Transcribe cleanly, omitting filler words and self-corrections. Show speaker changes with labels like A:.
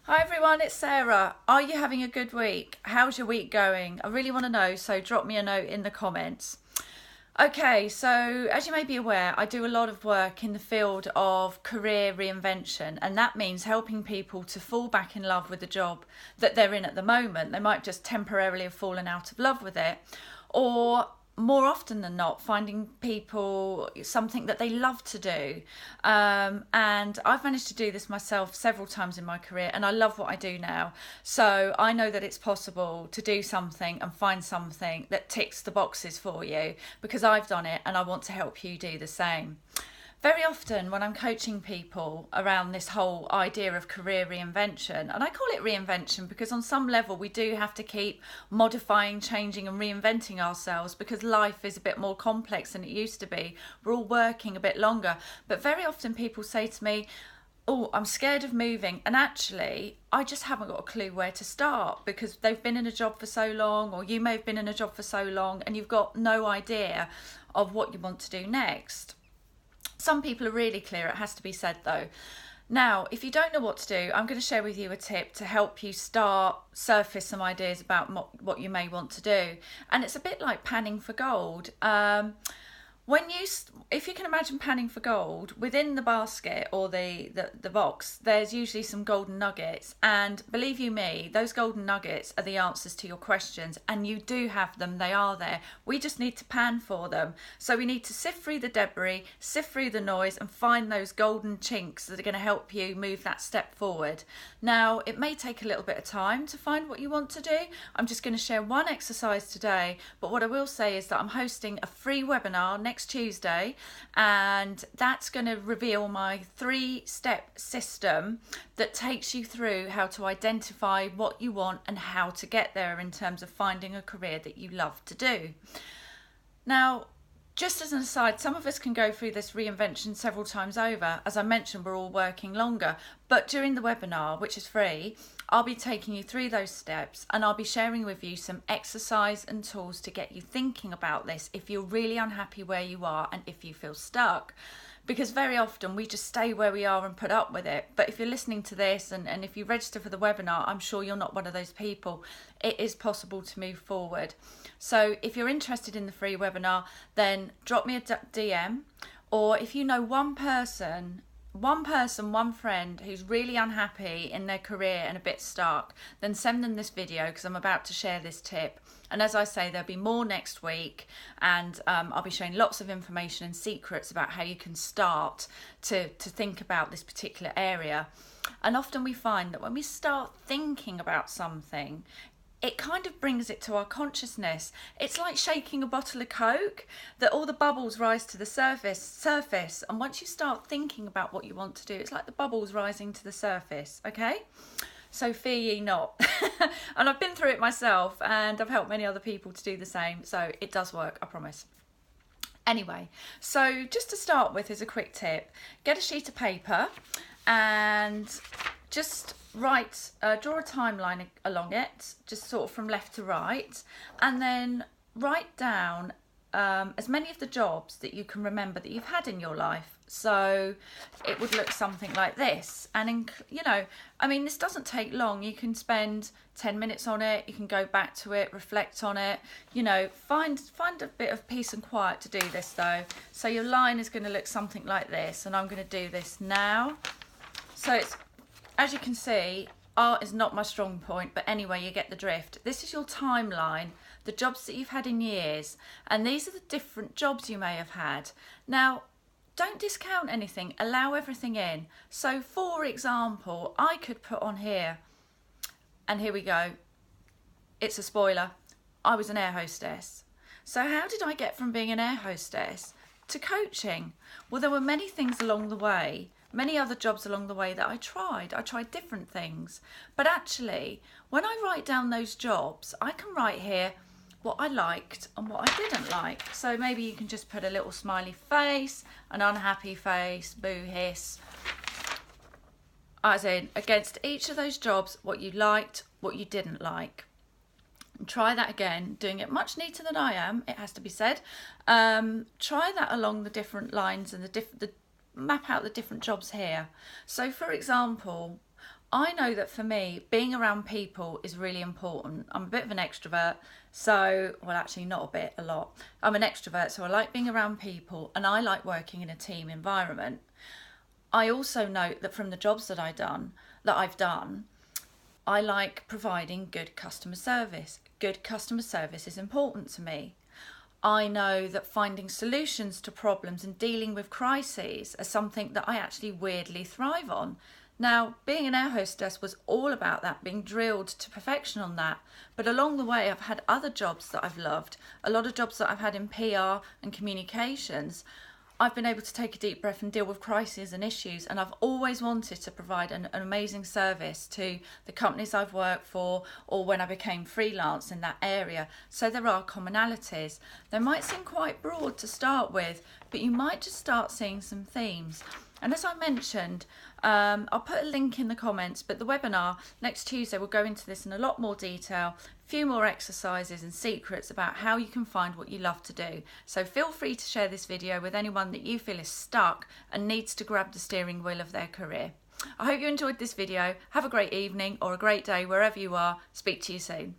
A: Hi everyone, it's Sarah. Are you having a good week? How's your week going? I really want to know, so drop me a note in the comments. Okay, so as you may be aware, I do a lot of work in the field of career reinvention, and that means helping people to fall back in love with the job that they're in at the moment. They might just temporarily have fallen out of love with it, or more often than not, finding people something that they love to do. And I've managed to do this myself several times in my career, and I love what I do now. So I know that it's possible to do something and find something that ticks the boxes for you, because I've done it and I want to help you do the same. Very often when I'm coaching people around this whole idea of career reinvention, and I call it reinvention because on some level we do have to keep modifying, changing and reinventing ourselves because life is a bit more complex than it used to be. We're all working a bit longer. But very often people say to me, oh, I'm scared of moving, and actually I just haven't got a clue where to start because they've been in a job for so long, or you may have been in a job for so long and you've got no idea of what you want to do next. Some people are really clear, it has to be said though. Now, if you don't know what to do, I'm going to share with you a tip to help you surface some ideas about what you may want to do. And it's a bit like panning for gold. If you can imagine panning for gold, within the basket or the box, there's usually some golden nuggets. And believe you me, those golden nuggets are the answers to your questions, and you do have them, they are there. We just need to pan for them. So we need to sift through the debris, sift through the noise, and find those golden chinks that are going to help you move that step forward. Now, it may take a little bit of time to find what you want to do. I'm just going to share one exercise today, but what I will say is that I'm hosting a free webinar next Tuesday, and that's going to reveal my 3-step system that takes you through how to identify what you want and how to get there in terms of finding a career that you love to do. Now, just as an aside, some of us can go through this reinvention several times over. As I mentioned, we're all working longer, but during the webinar, which is free, I'll be taking you through those steps, and I'll be sharing with you some exercise and tools to get you thinking about this if you're really unhappy where you are and if you feel stuck. Because very often we just stay where we are and put up with it. But if you're listening to this and if you register for the webinar, I'm sure you're not one of those people. It is possible to move forward. So if you're interested in the free webinar, then drop me a DM, or if you know one friend who's really unhappy in their career and a bit stuck, then send them this video because I'm about to share this tip. And as I say, there'll be more next week, and I'll be sharing lots of information and secrets about how you can start to think about this particular area. And often we find that when we start thinking about something, it kind of brings it to our consciousness. It's like shaking a bottle of Coke, that all the bubbles rise to the surface. And once you start thinking about what you want to do, it's like the bubbles rising to the surface, okay? So fear ye not. And I've been through it myself, and I've helped many other people to do the same. So it does work, I promise. Anyway, so just to start with is a quick tip. Get a sheet of paper and just draw a timeline along it, just sort of from left to right, and then write down as many of the jobs that you can remember that you've had in your life. So it would look something like this, and this doesn't take long. You can spend 10 minutes on it, you can go back to it, reflect on it, find a bit of peace and quiet to do this though. So your line is going to look something like this, and I'm going to do this now. So it's, as you can see, art is not my strong point, but anyway, you get the drift. This is your timeline, the jobs that you've had in years, and these are the different jobs you may have had. Now, don't discount anything, allow everything in. So for example, I could put on here, and here we go, it's a spoiler, I was an air hostess. So how did I get from being an air hostess to coaching? Well, there were many things along the way, many other jobs along the way that I tried. I tried different things. But actually, when I write down those jobs, I can write here what I liked and what I didn't like. So maybe you can just put a little smiley face, an unhappy face, boo hiss. As in, against each of those jobs, what you liked, what you didn't like. And try that again, doing it much neater than I am, it has to be said. Try that along the different lines and map out the different jobs here. So for example, I know that for me, being around people is really important. I'm a bit of an extrovert, so, well, actually not a bit, a lot. I'm an extrovert, so I like being around people and I like working in a team environment. I also note that from the jobs that I've done, I like providing good customer service. Good customer service is important to me. I know that finding solutions to problems and dealing with crises are something that I actually weirdly thrive on. Now, being an air hostess was all about that, being drilled to perfection on that. But along the way, I've had other jobs that I've loved, a lot of jobs that I've had in PR and communications. I've been able to take a deep breath and deal with crises and issues, and I've always wanted to provide an amazing service to the companies I've worked for, or when I became freelance in that area. So there are commonalities. They might seem quite broad to start with, but you might just start seeing some themes. And as I mentioned, I'll put a link in the comments, but the webinar next Tuesday will go into this in a lot more detail, a few more exercises and secrets about how you can find what you love to do. So feel free to share this video with anyone that you feel is stuck and needs to grab the steering wheel of their career. I hope you enjoyed this video. Have a great evening or a great day wherever you are. Speak to you soon.